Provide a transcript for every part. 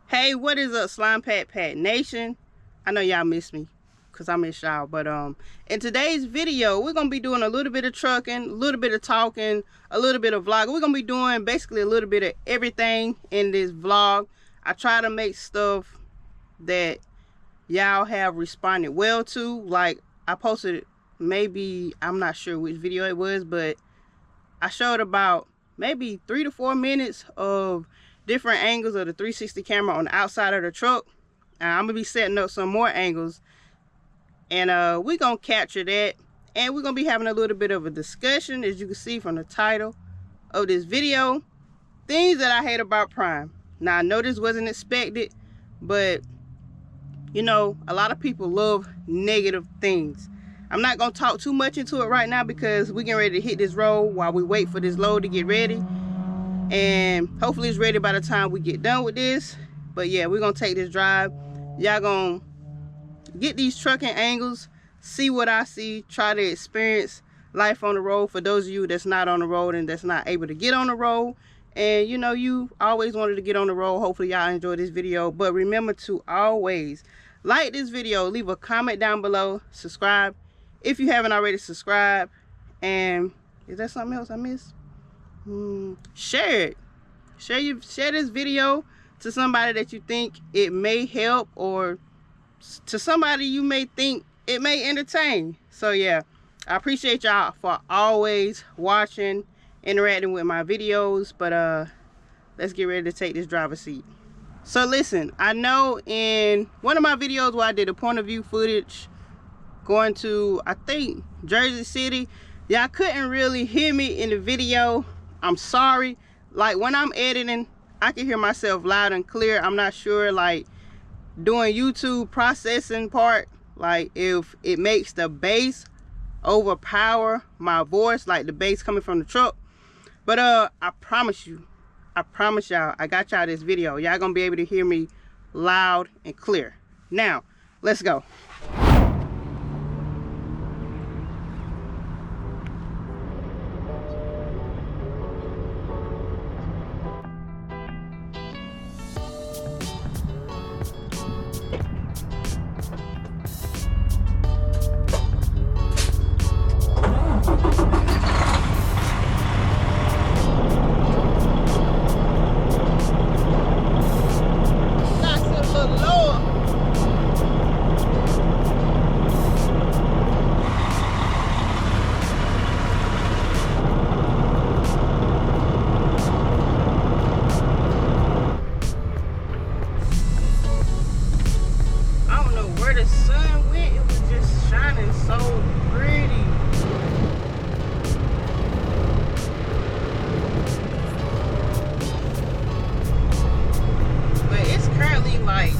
Hey, what is up, Slime Pat Nation? I know y'all miss me because I miss y'all, but in today's video we're gonna be doing a little bit of trucking, a little bit of talking, a little bit of vlogging. We're gonna be doing basically a little bit of everything in this vlog. I try to make stuff that y'all have responded well to. Like, I posted, maybe, I'm not sure which video it was, but I showed about maybe 3 to 4 minutes of different angles of the 360 camera on the outside of the truck. I'm gonna be setting up some more angles, and we're gonna capture that, and we're gonna be having a little bit of a discussion, as you can see from the title of this video. Things that I hate about Prime. Now, I know this wasn't expected, but you know, a lot of people love negative things. I'm not gonna talk too much into it right now because we're getting ready to hit this road while we wait for this load to get ready, and hopefully it's ready by the time we get done with this. But yeah, we're gonna take this drive. Y'all gonna get these trucking angles, see what I see, try to experience life on the road for those of you that's not on the road and that's not able to get on the road. And you know, you always wanted to get on the road. Hopefully y'all enjoy this video, but remember to always like this video, leave a comment down below, subscribe if you haven't already subscribed, and is there something else I missed? Share it. Share this video to somebody that you think it may help, or to somebody you may think it may entertain. So yeah, I appreciate y'all for always watching, interacting with my videos. But let's get ready to take this driver's seat. So listen, I know in one of my videos where I did a point of view footage going to, I think, Jersey City, y'all couldn't really hear me in the video. I'm sorry. Like, when I'm editing, I can hear myself loud and clear. I'm not sure, like, doing YouTube processing part, like, if it makes the bass overpower my voice, like the bass coming from the truck. But I promise y'all, I got y'all this video. Y'all gonna be able to hear me loud and clear. Now, let's go. Like,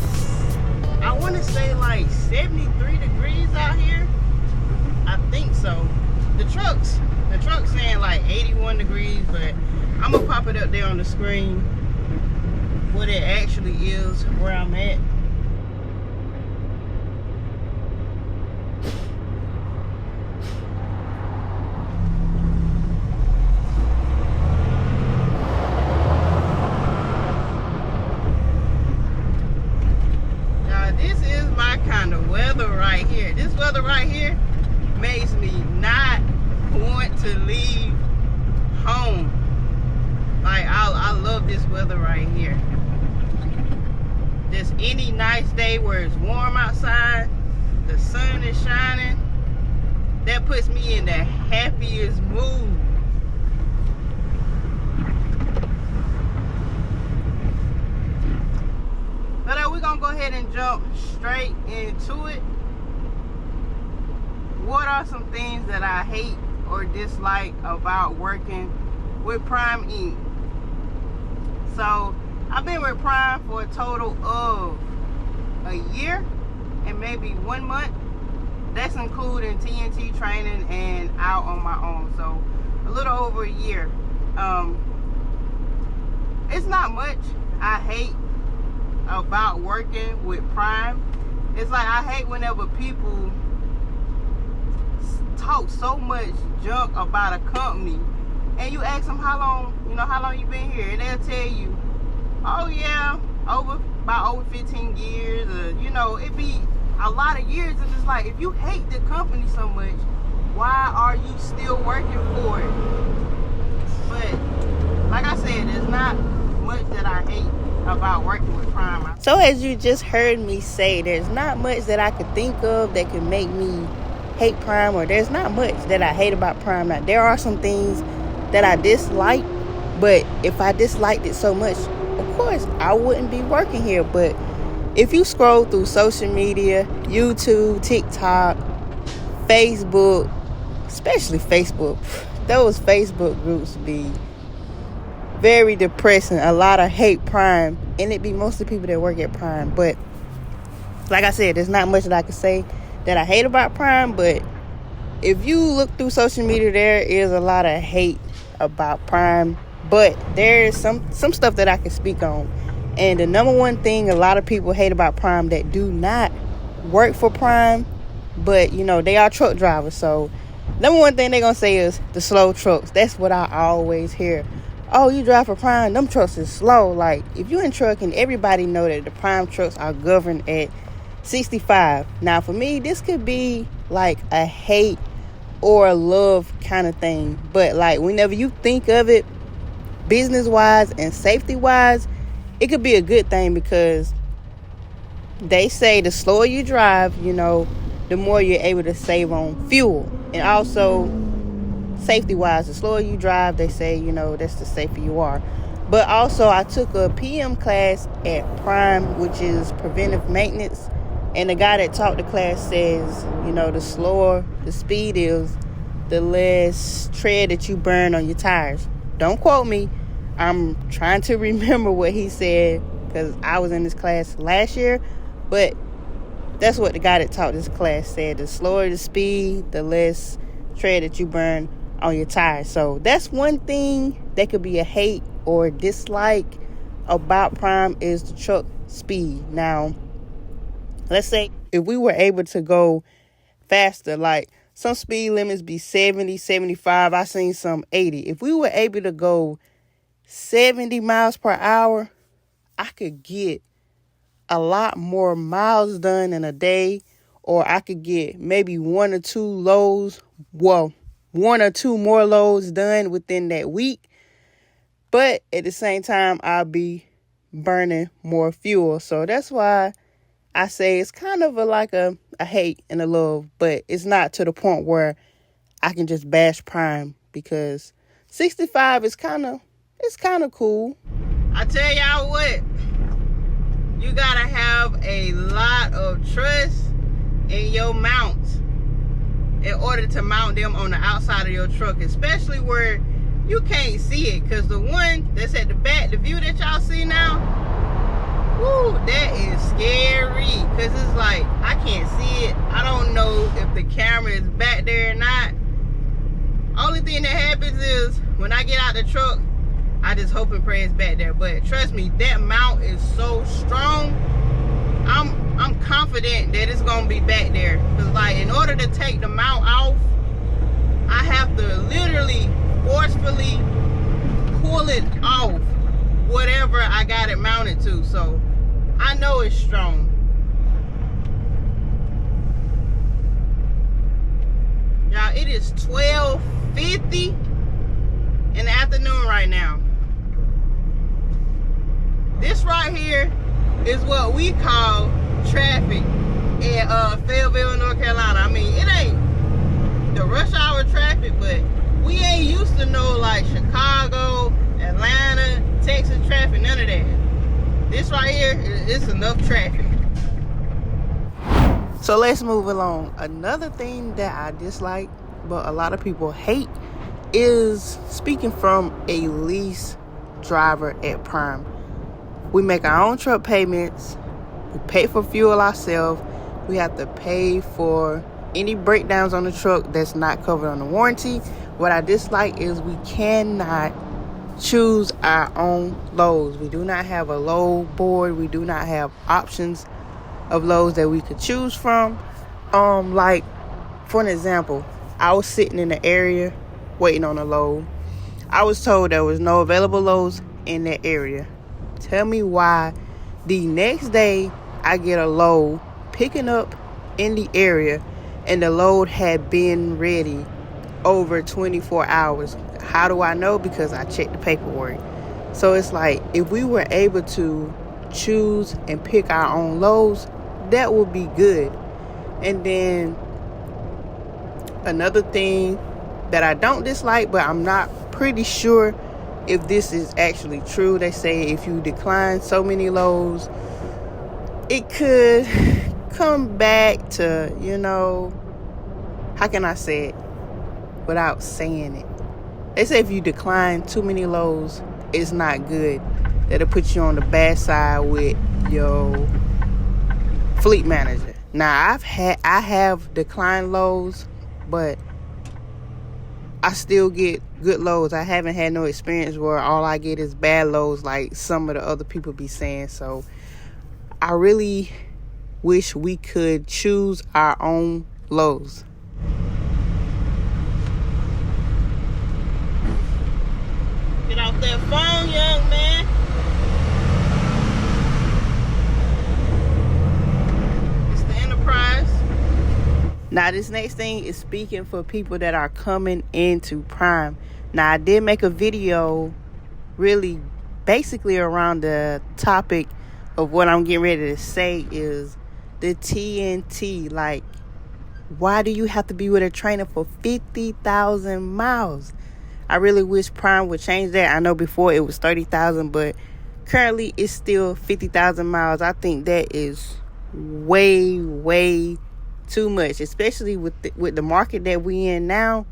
I want to say like 73 degrees out here. I think so. The truck's saying like 81 degrees, but I'm gonna pop it up there on the screen what it actually is where I'm at. This weather right here makes me not want to leave home. Like, I love this weather right here. Just any nice day where it's warm outside, the sun is shining, that puts me in the happiest mood. But we're gonna go ahead and jump straight into it. What are some things that I hate or dislike about working with Prime Inc? So I've been with Prime for a total of a year and maybe 1 month. That's including TNT training and out on my own. So a little over a year. It's not much I hate about working with Prime. It's like, I hate whenever people talk so much junk about a company and you ask them how long you been here, and they'll tell you, oh yeah, over about over 15 years, or you know, it be a lot of years. And it's like, if you hate the company so much, why are you still working for it? But like I said, there's not much that I hate about working with Prime. So as you just heard me say, there's not much that I could think of that could make me hate Prime, or there's not much that I hate about Prime. Now, there are some things that I dislike, but if I disliked it so much, of course I wouldn't be working here. But if you scroll through social media, YouTube, TikTok, Facebook, especially Facebook, those Facebook groups be very depressing. A lot of hate Prime, and it be mostly people that work at Prime. But like I said, there's not much that I can say that I hate about Prime. But if you look through social media, there is a lot of hate about Prime. But there is some stuff that I can speak on. And the number one thing a lot of people hate about Prime that do not work for Prime, but you know, they are truck drivers. So number one thing they're gonna say is the slow trucks. That's what I always hear. Oh, you drive for Prime, them trucks is slow. Like, if you're in trucking, everybody know that the Prime trucks are governed at 65. Now, for me, this could be like a hate or a love kind of thing. But like, whenever you think of it, business-wise and safety-wise, it could be a good thing, because they say the slower you drive, you know, the more you're able to save on fuel. And also, safety-wise, the slower you drive, they say, you know, that's the safer you are. But also, I took a PM class at Prime, which is preventive maintenance. And the guy that taught the class says, you know, the slower the speed is, the less tread that you burn on your tires. Don't quote me. I'm trying to remember what he said, because I was in this class last year. But that's what the guy that taught this class said. The slower the speed, the less tread that you burn on your tires. So that's one thing that could be a hate or dislike about Prime, is the truck speed. Now, let's say if we were able to go faster, like some speed limits be 70, 75. I seen some 80. If we were able to go 70 miles per hour, I could get a lot more miles done in a day, or I could get maybe one or two more loads done within that week. But at the same time, I'll be burning more fuel. So that's why I say it's kind of like a hate and a love, but it's not to the point where I can just bash Prime, because 65 is kind of cool. I tell y'all what, you gotta have a lot of trust in your mounts in order to mount them on the outside of your truck, especially where you can't see it. Because the one that's at the back, the view that y'all see now, woo, that is scary. Because it's like, I can't see it. I don't know if the camera is back there or not. Only thing that happens is when I get out the truck, I just hope and pray it's back there. But trust me, that mount is so strong. I'm confident that it's gonna be back there. Cause like, in order to take the mount off, I have to literally forcefully pull it off whatever I got it mounted to. So I know it's strong. Y'all, it is 12:50 in the afternoon right now. This right here is what we call traffic in Fayetteville, North Carolina. I mean, it ain't the rush hour traffic, but we ain't used to know like Chicago, Atlanta, Texas traffic, none of that. This right here is enough traffic. So let's move along. Another thing that I dislike, but a lot of people hate, is speaking from a lease driver at Prime. We make our own truck payments. We pay for fuel ourselves. We have to pay for any breakdowns on the truck that's not covered on the warranty. What I dislike is we cannot choose our own loads. We do not have a load board. We do not have options of loads that we could choose from. Like, for an example, I was sitting in the area waiting on a load. I was told there was no available loads in that area. Tell me why The next day, I get a load picking up in the area, and the load had been ready over 24 hours. How do I know? Because I checked the paperwork. So it's like, if we were able to choose and pick our own loads, that would be good. And then another thing that I don't dislike, but I'm not pretty sure if this is actually true. They say if you decline so many loads, it could come back to, how can I say it without saying it? They say if you decline too many loads, it's not good. That'll put you on the bad side with your fleet manager. Now, I have declined loads, but I still get good loads. I haven't had no experience where all I get is bad loads like some of the other people be saying. So I really wish we could choose our own loads. Get off that phone, young man. It's the Enterprise. Now, this next thing is speaking for people that are coming into Prime. Now, I did make a video really basically around the topic of what I'm getting ready to say is the TNT. Like, why do you have to be with a trainer for 50,000 miles? I really wish Prime would change that. I know before it was 30,000, but currently it's still 50,000 miles. I think that is way, way too much, especially with the market that we in now,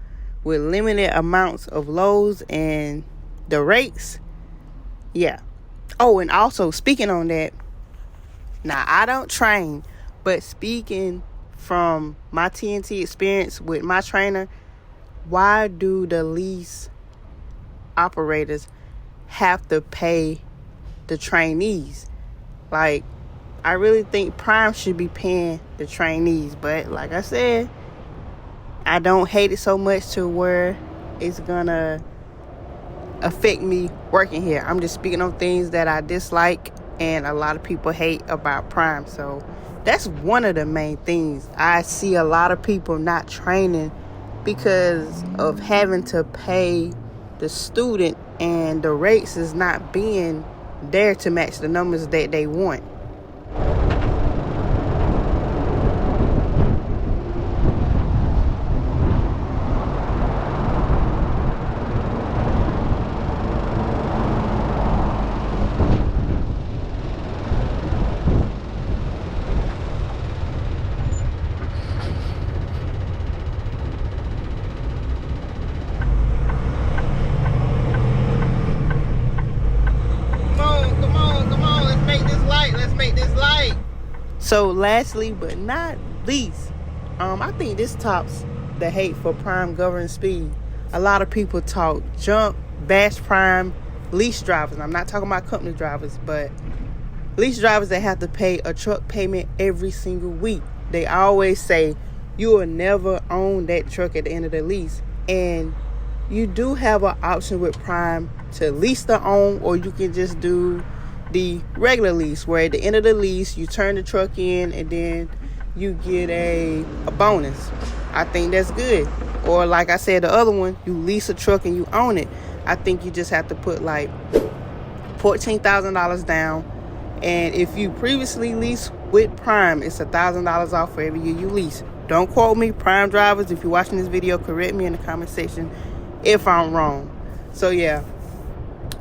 with limited amounts of loads and the rates. Yeah. Oh, and also speaking on that, now I don't train, but speaking from my TNT experience with my trainer, why do the lease operators have to pay the trainees? Like, I really think Prime should be paying the trainees, but like I said, I don't hate it so much to where it's gonna affect me working here. I'm just speaking on things that I dislike and a lot of people hate about Prime. So that's one of the main things. I see a lot of people not training because of having to pay the student, and the rates is not being there to match the numbers that they want. So lastly but not least, I think this tops the hate for Prime governing speed. A lot of people talk junk, bash Prime, lease drivers. I'm not talking about company drivers, but lease drivers that have to pay a truck payment every single week. They always say you will never own that truck at the end of the lease. And you do have an option with Prime to lease to own, or you can just do the regular lease, where at the end of the lease you turn the truck in and then you get a bonus. I think that's good. Or like I said, the other one, you lease a truck and you own it. I think you just have to put like $14,000 down, and if you previously leased with Prime, it's $1,000 off for every year you lease. Don't quote me, Prime drivers. If you're watching this video, correct me in the comment section if I'm wrong. So yeah,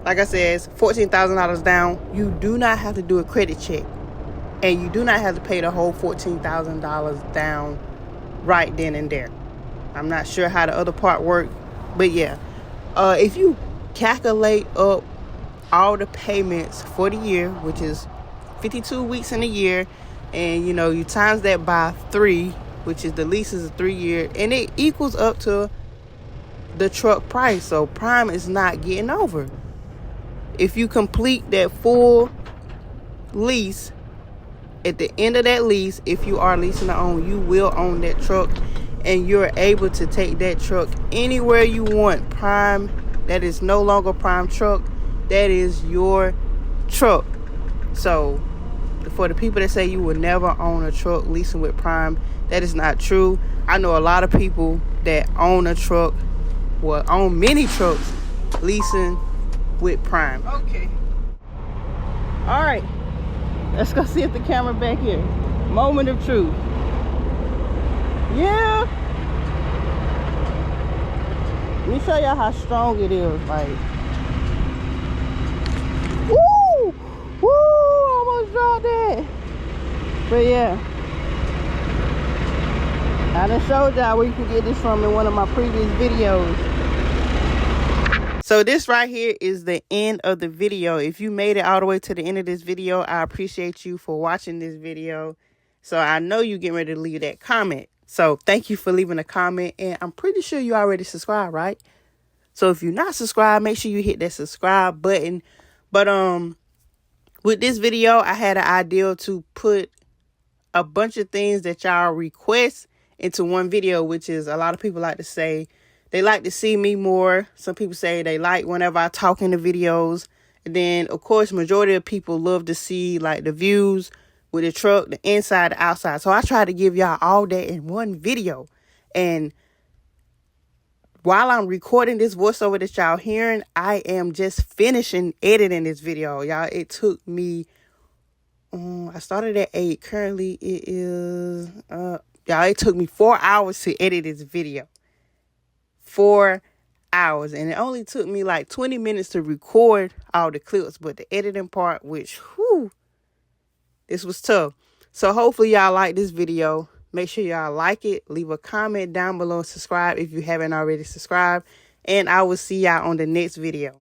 like I said, it's $14,000 down. You do not have to do a credit check, and you do not have to pay the whole $14,000 down right then and there. I'm not sure how the other part worked, but yeah, if you calculate up all the payments for the year, which is 52 weeks in a year, and you times that by 3, which is the lease is a 3-year, and it equals up to the truck price. So Prime is not getting over. If you complete that full lease, at the end of that lease, if you are leasing to own, you will own that truck, and you're able to take that truck anywhere you want. Prime, that is no longer Prime truck. That is your truck. So for the people that say you will never own a truck leasing with Prime, that is not true. I know a lot of people that own a truck, well, own many trucks leasing with Prime. Okay. All right. Let's go see if the camera back here. Moment of truth. Yeah. Let me show y'all how strong it is. Like, woo! Woo! Almost dropped that. But yeah. I done showed y'all where you can get this from in one of my previous videos. So this right here is the end of the video. If you made it all the way to the end of this video, I appreciate you for watching this video. So I know you getting ready to leave that comment. So thank you for leaving a comment. And I'm pretty sure you already subscribed, right? So if you're not subscribed, make sure you hit that subscribe button. But with this video, I had an idea to put a bunch of things that y'all request into one video, which is a lot of people like to say they like to see me more. Some people say they like whenever I talk in the videos. And then, of course, majority of people love to see like the views with the truck, the inside, the outside. So I try to give y'all all that in one video. And while I'm recording this voiceover that y'all hearing, I am just finishing editing this video. Y'all, it took me, I started at 8. Currently, it is, y'all, it took me 4 hours to edit this video. 4 hours. And it only took me like 20 minutes to record all the clips. But the editing part, which, whew, this was tough. So hopefully y'all like this video. Make sure y'all like it. Leave a comment down below and subscribe if you haven't already subscribed. And I will see y'all on the next video.